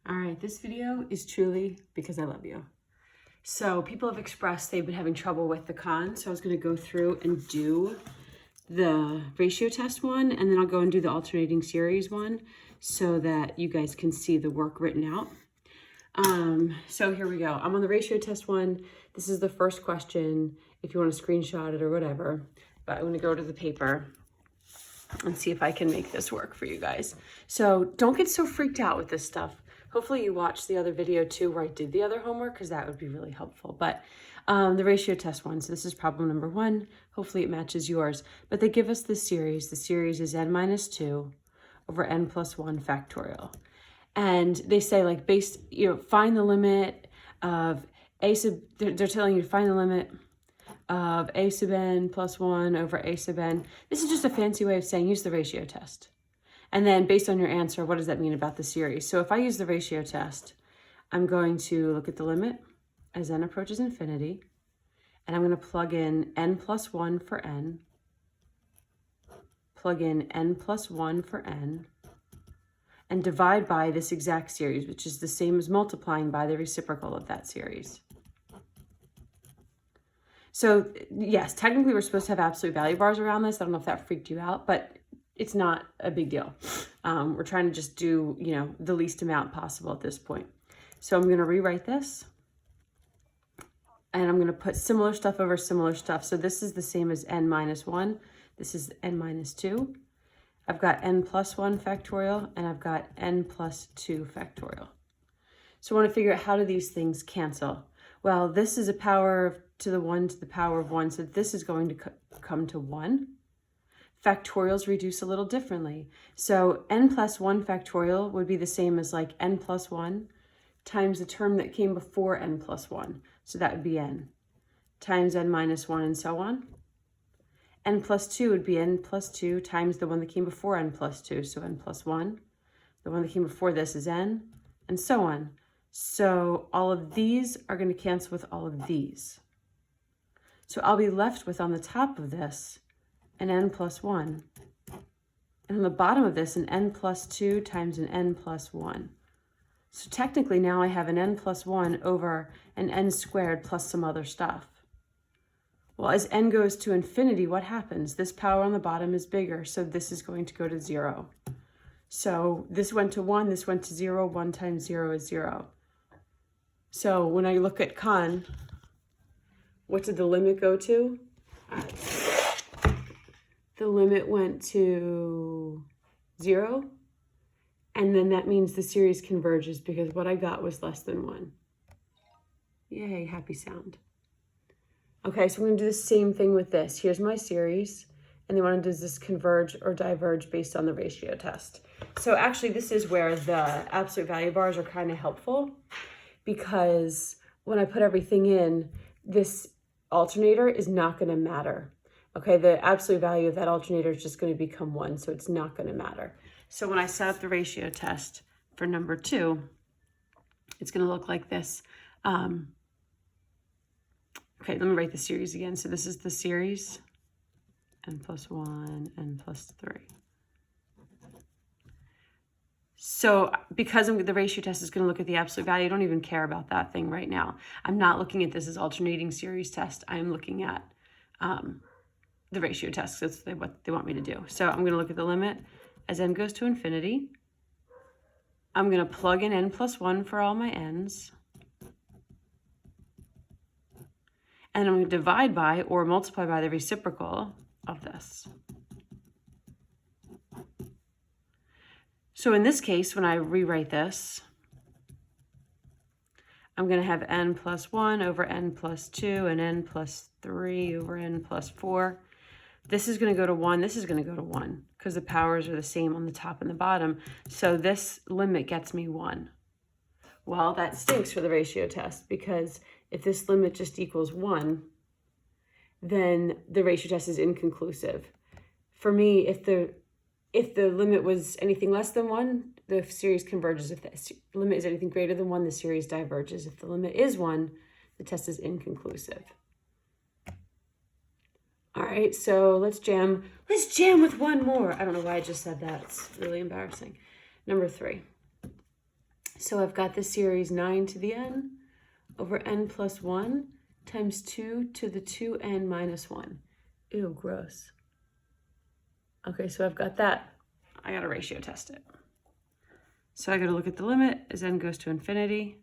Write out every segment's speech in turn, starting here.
All right, this video is truly because I love you. So people have expressed they've been having trouble with the con, so I was going to go through and do the ratio test one, and then I'll go and do the alternating series one so that you guys can see the work written out. So here we go. I'm on the ratio test one. This is the first question, if you want to screenshot it or whatever, but I'm going to go to the paper and see if I can make this work for you guys. So don't get so freaked out with this stuff. Hopefully you watched the other video too where I did the other homework, because that would be really helpful. But the ratio test one, so this is problem number 1. Hopefully it matches yours. But they give us this series. The series is n minus 2 over n plus 1 factorial. And they say, like, find the limit of a sub, they're telling you to find the limit of a sub n plus 1 over a sub n. This is just a fancy way of saying use the ratio test. And then based on your answer, what does that mean about the series? So if I use the ratio test, I'm going to look at the limit as n approaches infinity, and I'm going to plug in n plus 1 for n, plug in n plus 1 for n, and divide by this exact series, which is the same as multiplying by the reciprocal of that series. So yes, technically we're supposed to have absolute value bars around this. I don't know if that freaked you out, but it's not a big deal. We're trying to just do, the least amount possible at this point. So I'm going to rewrite this, and I'm going to put similar stuff over similar stuff. So this is the same as n minus 1. This is n minus 2. I've got n plus 1 factorial, and I've got n plus 2 factorial. So I want to figure out, how do these things cancel? Well, this is a power to the 1 to the power of 1, so this is going to come to 1. Factorials reduce a little differently. So n plus 1 factorial would be the same as like n plus 1 times the term that came before n plus 1. So that would be n times n minus 1 and so on. N plus 2 would be n plus 2 times the one that came before n plus 2. So n plus 1. The one that came before this is n, and so on. So all of these are going to cancel with all of these. So I'll be left with, on the top of this, an n plus 1. And on the bottom of this, an n plus 2 times an n plus 1. So technically now I have an n plus 1 over an n squared plus some other stuff. Well, as n goes to infinity, what happens? This power on the bottom is bigger, so this is going to go to 0. So this went to 1, this went to 0. 1 times 0 is 0. So when I look at con, what did the limit go to? The limit went to 0, and then that means the series converges because what I got was less than 1. Yay, happy sound. Okay, so I'm going to do the same thing with this. Here's my series, and then does this converge or diverge based on the ratio test? So actually, this is where the absolute value bars are kind of helpful, because when I put everything in, this alternator is not going to matter. Okay, the absolute value of that alternator is just going to become 1, so it's not going to matter. So when I set up the ratio test for number 2, it's going to look like this. Okay, let me write the series again. So this is the series, n plus 1, n plus 3. So because the ratio test is going to look at the absolute value, I don't even care about that thing right now. I'm not looking at this as alternating series test. I'm looking at the ratio test. That's what they want me to do. So I'm going to look at the limit as n goes to infinity. I'm going to plug in n plus 1 for all my n's. And I'm going to divide by or multiply by the reciprocal of this. So in this case, when I rewrite this, I'm going to have n plus 1 over n plus 2 and n plus 3 over n plus 4. This is going to go to 1. This is going to go to 1 because the powers are the same on the top and the bottom. So this limit gets me 1. Well, that stinks for the ratio test, because if this limit just equals 1, then the ratio test is inconclusive. For me, if the limit was anything less than 1, the series converges. If the limit is anything greater than 1, the series diverges. If the limit is 1, the test is inconclusive. All right, so let's jam with one more. I don't know why I just said that. It's really embarrassing. Number 3. So I've got the series 9 to the n over n plus 1 times 2 to the 2n minus 1. Ew, gross. Okay, so I've got that. I got to ratio test it. So I got to look at the limit as n goes to infinity.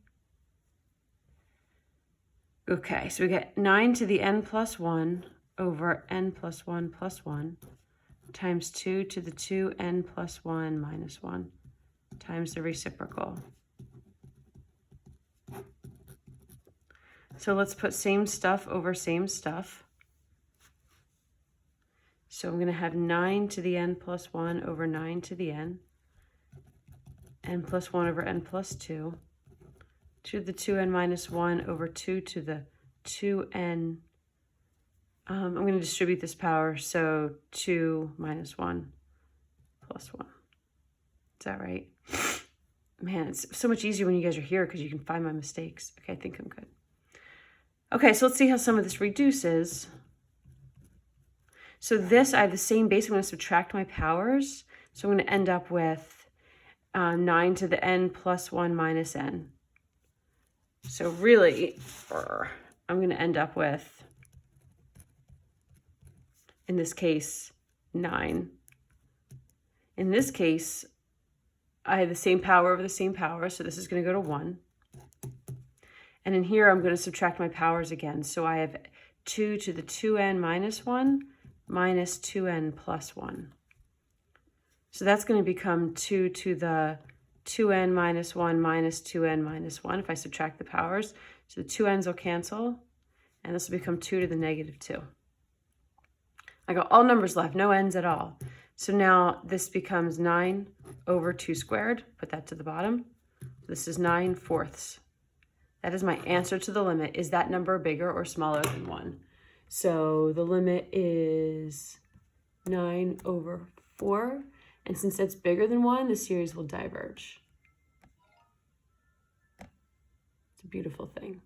Okay, so we get 9 to the n plus 1 over n plus 1 times 2 to the 2n plus 1 minus 1 times the reciprocal. So let's put same stuff over same stuff. So I'm going to have 9 to the n plus 1 over 9 to the n plus 1 over n plus 2, to the 2n minus 1 over 2 to the 2n. I'm going to distribute this power, so 2 minus 1 plus 1. Is that right? Man, it's so much easier when you guys are here because you can find my mistakes. Okay, I think I'm good. Okay, so let's see how some of this reduces. So this, I have the same base. I'm going to subtract my powers. So I'm going to end up with 9 to the n plus 1 minus n. So really, I'm going to end up with, in this case, 9. In this case, I have the same power over the same power, so this is going to go to 1. And in here, I'm going to subtract my powers again. So I have 2 to the 2n minus 1 minus 2n plus 1. So that's going to become 2 to the 2n minus 1 minus 2n minus 1 if I subtract the powers. So the 2n's will cancel, and this will become 2 to the negative 2. I got all numbers left, no n's at all. So now this becomes 9 over 2 squared. Put that to the bottom. This is 9/4. That is my answer to the limit. Is that number bigger or smaller than 1? So the limit is 9/4. And since that's bigger than 1, the series will diverge. It's a beautiful thing.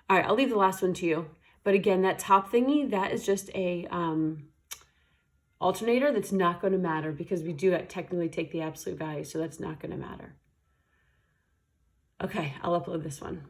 All right, I'll leave the last one to you. But again, that top thingy, that is just a alternator that's not going to matter because we do technically take the absolute value, so that's not going to matter. Okay, I'll upload this one.